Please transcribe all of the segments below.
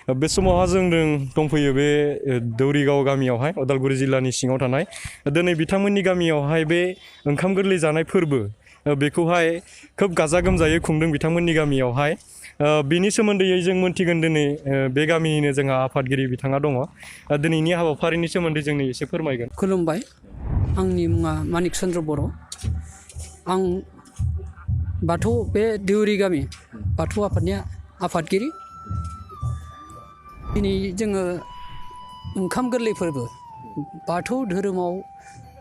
बे समावहा जों दंफैयो बे दौरिगाव गामियावहाय उदालगुरि जिल्लानि सिङाव थानाय दिनै बिथांमोननि गामियावहाय बे ओंखाम गोरलै जानाय फोरबो बेखौहाय खोब गाजा गोमजायै खुंदों बिथांमोननि गामियावहाय बिनि सोमोन्दै जों मोनथिगोन दिनै बे गामिनिनो जोंहा आफादगिरि बिथाङा दङ दिनैनि हाबाफारिनि सोमोन्दै जोंनो एसे फोरमायगोन। खुलुमबाय, आंनि मुङा मानिक चन्द्र बर'। आं बाथौ बे देउरि गामि बाथौ आफादनि आफादगिरि। दिनै जोङो ओंखाम गोरलै फोरबो बाथौ धोरोमाव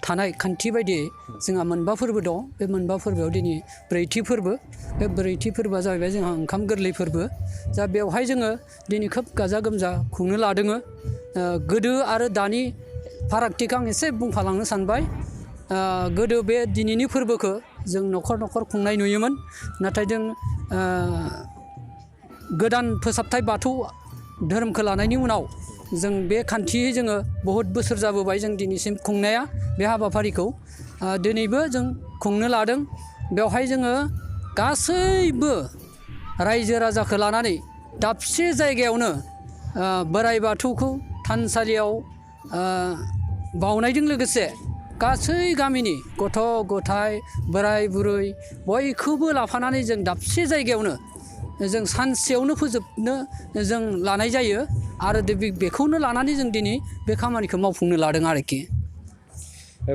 थानाय खान्थि बायदियै जोंहा मोनबा फोरबो दं। बे मोनबा फोरबोआव दिनै ब्रैथि फोरबो, बे ब्रैथि फोरबोआ जाहैबाय जोंहा ओंखाम गोरलै फोरबो। जा बेवहाय जोङो दिनै खोब गाजा गोमजा खुंनो लादों। गोदो आरो दानि फारागथिखौ आं एसे बुंफालांनो सानबाय। गोदो बे दिनैनि फोरबोखौ जों न'खर न'खर खुंनाय नुयोमोन, नाथाय जों गोदान फोसाबथाय बाथौ धोरोमखौ लानायनि उनाव जों बे खान्थियै जोङो बहुद बोसोर जाबोबाय जों दिनैसिम खुंनाया बे हाबाफारिखौ दिनैबो जों खुंनो लादों। बेवहाय जोङो गासैबो रायजो राजाखौ लानानै दाबसे जायगायावनो बोराइ बाथौखौ थानसालियाव बावनायजों लोगोसे गासै गामिनि गथ' गथाय बोराय बुरै बयखौबो लाफानानै जों दाबसे जायगायावनो जों सानसेयावनो फोजोबनो जों लानाय जायो आरो बेखौनो लानानै जों दिनै बे खामानिखौ मावफुंनो लादों आरोखि।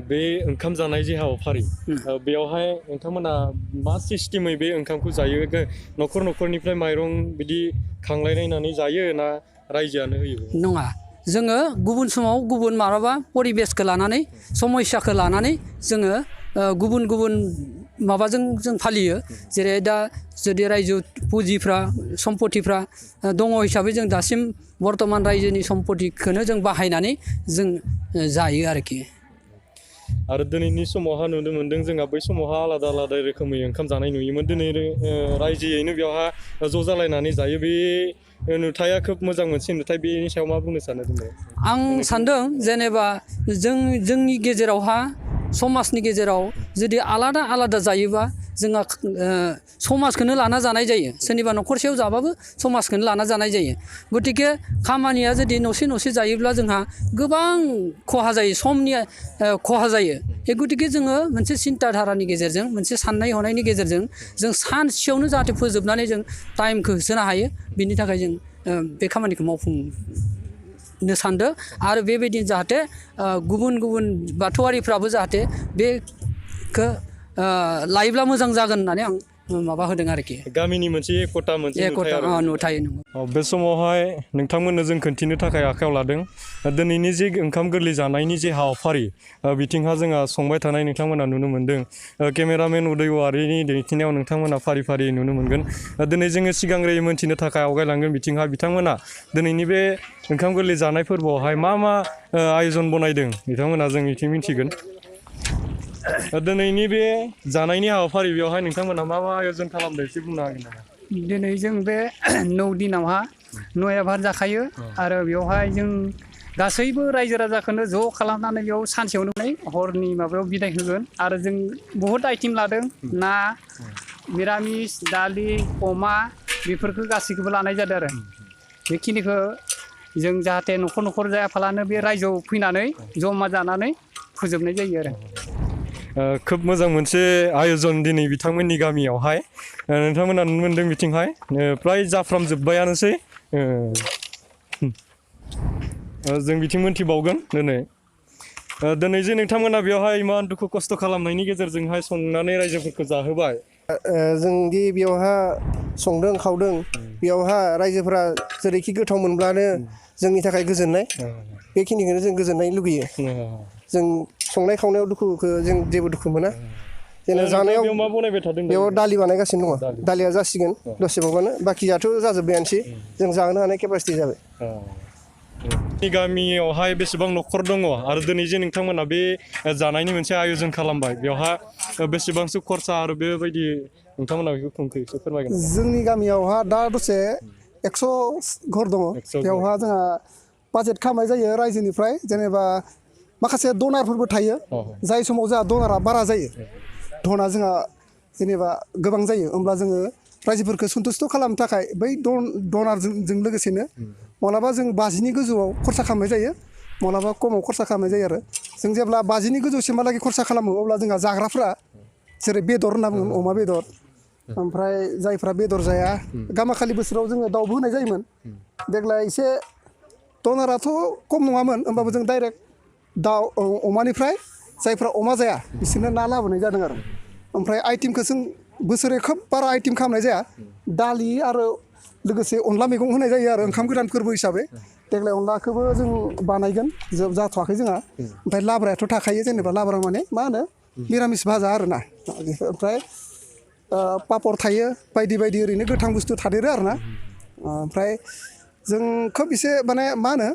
बे ओंखाम जानाय जे हाबाफारि बेयावहाय नोंथांमोना मा सिस्टेमै बे ओंखामखौ जायो? न'खर न'खरनिफ्राय माइरं बिदि खांलायलायनानै जायो ना रायजोआनो होयो? नङा, जोङो गुबुन समाव गुबुन माब्लाबा परिबेसखौ लानानै समयसाखौ लानानै जोङो गुबुन गुबुन माबाजों जों फालियो। जेरै दा जुदि रायजो पुजिफ्रा सम्पतिफ्रा दङ हिसाबै जों दासिम बर्थमान रायजोनि सम्पतिखौनो जों बाहायनानै जों जायो आरोखि। आरो दिनैनि समावहा नुनो मोन्दों जोंहा बै समावहा आलादा आलादा रोखोमै ओंखाम जानाय नुयोमोन। दिनै रायजोयैनो बेवहा ज' जालायनानै जायो। बे नुथाया खोब मोजां मोनसे नुथाय। बेनि सायाव मा बुंनो सानो दिनै? आं सान्दों जेनेबा जोंनि गेजेरावहा समाजनि गेजेराव जुदि आलादा आलादा जायोबा जोंहा समाजखौनो लाना जानाय जायो। सोरनिबा न'खरसेयाव जाबाबो समाजखौनो लाना जानाय जायो। गतिके खामानिया जुदि न'से न'से जायोब्ला जोंहा गोबां खहा जायो, समनि खहा जायो। गतिके जोङो मोनसे सिन्ता धारानि गेजेरजों मोनसे साननाय हनायनि गेजेरजों जों सानसेयावनो जाहाथे फोजोबनानै जों टाइमखौ होसोनो हायो, बिनि थाखाय जों बे खामानिखौ मावफुंनो सानदों। आरो बेबायदिनो जाहाथे गुबुन गुबुन बाथौआरिफ्राबो जाहाथे बेखौ लायोब्ला मोजां जागोन होननानै आं माबा होदों आरोखि। गामिनि मोनसे एकता मोनसे नुथाय। बे समावहाय नोंथांमोननो जों खोन्थिनो थाखाय आखायाव लादों दिनैनि जे ओंखाम गोरलै जानायनि जे हाबाफारि बिथिंहा जोंहा संबाय थानाय नोंथांमोना नुनो मोन्दों। केमेरामेन उदय औवारिनि दिन्थिनायाव नोंथांमोना फारि फारि नुनो मोनगोन। दिनै जोङो सिगांग्रोयै मोनथिनो थाखाय आवगायलांगोन बिथिंहा बिथांमोना दिनैनि बे ओंखाम गोरलै जानाय फोरबोआवहाय मा मा आयजन बनायदों बिथांमोना जों बिथिं मिथिगोन। दिनैनि बे जानायनि हाबाफारि बेवहाय नोंथांमोना मा मा आयजन खालामदों एसे बुंनो हागोन नामा? दिनै जों बे 9 दिनावहा 9 आबाद जाखायो आरो बेवहाय जों गासैबो रायजो राजाखौनो ज' खालामनानै बेयाव सानसेयावनो हरनि माबायाव बिदाय होगोन। आरो जों बहुद आइटेम लादों, ना, मिरामिस, दालि, अमा बेफोरखौ गासैखौबो लानाय जादों। आरो बेखिनिखौ जों जाहाथे न'खर न'खर जायाफालानो बे रायजोआव फैनानै जमा जानानै फोजोबनाय जायो आरो। खोब मोजां मोनसे आयजन दिनै बिथांमोननि गामियावहाय नोंथांमोना नुनो मोन्दों बिथिंहाय फ्राय जाफ्रामजोब्बायानोसै। जों बिथिं मोनथिबावगोन दिनै जे नोंथांमोना बेवहाय इमान दुखु खस्थ' खालामनायनि गेजेरजोंहाय संनानै रायजोफोरखौ जाहोबाय। जोंदि बेयावहा संदों खावदों बेयावहा रायजोफोरा जेरैखि गोथाव मोनब्लानो जोंनि थाखाय गोजोननाय, बेखिनिखौनो जों गोजोननाय लुगैयो। जों संनाय खावनायाव दुखुखौ जों जेबो दुखु मोना। जेनेबा जानायाव मा बनायबाय थादों? बेयाव दालि बानायगासिनो दङ। दालिया जासिगोन दसेबावबानो, बाखियाथ' जाजोब्बायानोसै। जों जाहोनो हानाय केपासिटि जाबाय। गामियावहाय बेसेबां न'खर दङ आरो दिनै जे नोंथांमोना बे जानायनि मोनसे आयजन खालामबाय बेवहा बेसेबांसो खरसा आरो बेबायदि नोंथांमोना बेखौ खुंखो एसे फोरमायगोन? जोंनि गामियावहा दा दसे 100 घर दङ। बेवहा जोंहा बाजेट खालामनाय जायो रायजोनिफ्राय। जेनेबा माखासे डनारफोरबो थायो, जाय समाव जोंहा डनारा बारा जायो, धना जोंहा जेनेबा गोबां जायो, होमब्ला जोङो रायजोफोरखौ सन्तुष्ट' खालामनो थाखाय बै डनारजों लोगोसेनो माब्लाबा जों 50नि गोजौआव खरसा खालामनाय जायो माब्लाबा खमाव खरसा खालामनाय जायो आरो जों जेब्ला 50नि गोजौसिमहालागै खरसा खालामो अब्ला जोंहा जाग्राफ्रा जेरै बेदर होनना बुङो अमा बेदर ओमफ्राय जायफ्रा बेदर जाया गामाखालि बोसोराव जोङो दाउबो होनाय जायोमोन देग्लाय एसे डनाराथ' खम नङामोन होमबाबो जों डाइरेक्ट दाउ अमानिफ्राय जायफ्रा अमा जाया बिसोरनो ना लाबोनाय जादों आरो ओमफ्राय आइटेमखौ जों बोसोरै खोब बारा आइटेम खालामनाय जाया दालि आरो लोगोसे अनला मैगं होनाय जायो आरो ओंखाम गोदान फोरबो हिसाबै देग्लाय अनलाखौबो जों बानायगोन जाथ'वाखै जोंहा ओमफ्राय लाब्रायाथ' थाखायो जेनेबा लाब्रा माने मा होनो मिरामिस भाजा आरोना ओमफ्राय पापर थायो बायदि बायदि ओरैनो गोथां बुस्थु थादेरो आरोना ओमफ्राय जों खोब एसे माने मा होनो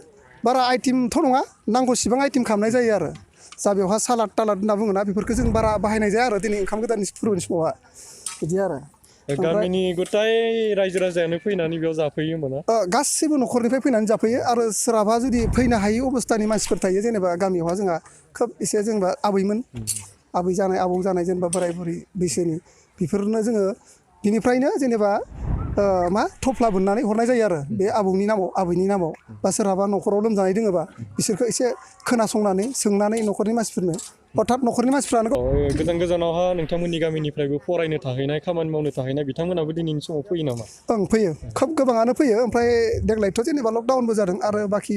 बारा आइटेमथ' नङा नांगौसिबां आइटेम खालामनाय जायो आरो जा बेवहा सालाद तालाद होनना बुङोना बेफोरखौ जों बारा बाहायनाय जाया आरो दिनै ओंखाम गोदाननि फोरबोनि समावहा बिदि आरो गामिनि गथाय रायजो राजायानो फैनानै बेयाव जाफैयो मोना गासैबो न'खरनिफ्राय फैनानै जाफैयो आरो सोरहाबा जुदि फैनो हायि अबस्थानि मानसिफोर थायो जेनेबा गामियावहा जोंहा खोब एसे जेनेबा आबै जानाय आबौ जानाय जेनेबा बोराय बुरै बैसोनि बेफोरनो जोङो बिनिफ्रायनो जेनेबा मा थफ्ला बोननानै हरनाय जायो आरो बे आबौनि नामाव आबैनि नामाव बा सोरहाबा न'खराव लोमजानाय दोङोबा बिसोरखौ एसे खोनासंनानै सोंनानै न'खरनि मानसिफोरनो अर्थात न'खरनि मानसिफ्रानो गोजान गोजानावहा नोंथांमोननि गामिनिफ्रायबो फरायनो थाहैनाय खामानि मावनो थाहैनाय बिथांमोनाबो दिनैनि समाव फैयो नामा ओं फैयो खोब गोबाङानो फैयो ओमफ्राय देग्लायथ' जेनेबा लकडाउनबो जादों आरो बाखि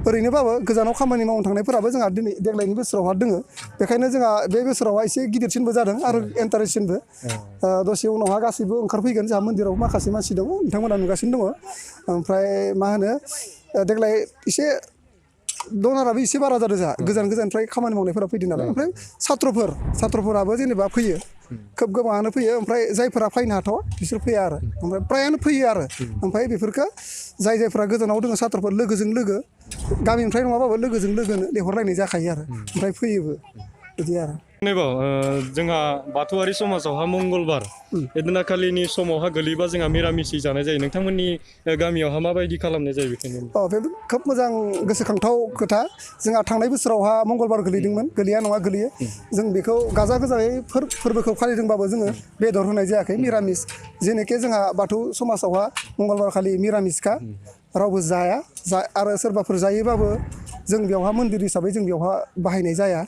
ओरैनोबाबो गोजानाव खामानि मावनो थांनायफोराबो जोंहा देग्लायनि बोसोरावहा दोङो बेखायनो जोंहा बे बोसोरावहा एसे गिदिरसिनबो जादों आरो इन्टारेस्टसिनबो दसे उनावहा गासैबो ओंखारफैगोन जोंहा मन्दिराव माखासे मानसि दङ बिथांमोना नुगासिनो दङ ओमफ्राय मा होनो देग्लाय एसे डनाराबो एसे बारा जादों जोंहा गोजान गोजाननिफ्राय खामानि मावनायफोरा फैदों नालाय ओमफ्राय सात्रफोराबो जेनेबा फैयो खोब गोबाङानो फैयो ओमफ्राय जायफोरा फैनो हाथावा बिसोर फैया आरो ओमफ्राय फ्रायानो फैयो आरो ओमफ्राय बेफोरखो जायफोरा गोजानाव दङ सात्रफोर लोगोजों लोगो गामिनिफ्राय नङाबाबो लोगोजों लोगोनो लेंहरलायनाय जाखायो आरो ओमफ्राय फैयोबो बिदि आरो जोंहा बाथौआरि समाजावहा मंगलबार एदिनाखालिनि समावहा गोलैबा जोंहा मिरामिसै जानाय जायो नोंथांमोननि गामियावहा माबायदि खालामनाय जायो बेखायनो बे खोब मोजां गोसोखांथाव खोथा जोंहा थांनाय बोसोरावहा मंगलबार गोलैदोंमोन गोलैया नङा गोलैयो जों बेखौ गाजा गोमजायै फोरबोखौ फालिदोंबाबो जोङो बेदर होनाय जायाखै मिरामिस जेनेखे जोंहा बाथौ समाजावहा मंगलबार खालि मिरामिसखा रावबो जाया आरो सोरबाफोर जायोबाबो जों बेवहा मन्दिर हिसाबै जों बेवहा बाहायनाय जाया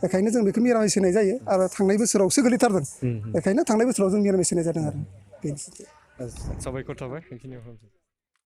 बेखायनो जों बेखौ मिरामिस होनाय जायो आरो थांनाय बोसोरावसो गोलैथारदों बेखायनो थांनाय बोसोराव जों मिरामिस होनाय जादों आरो बेनोसै साबायखर थाबाय बेखिनियाव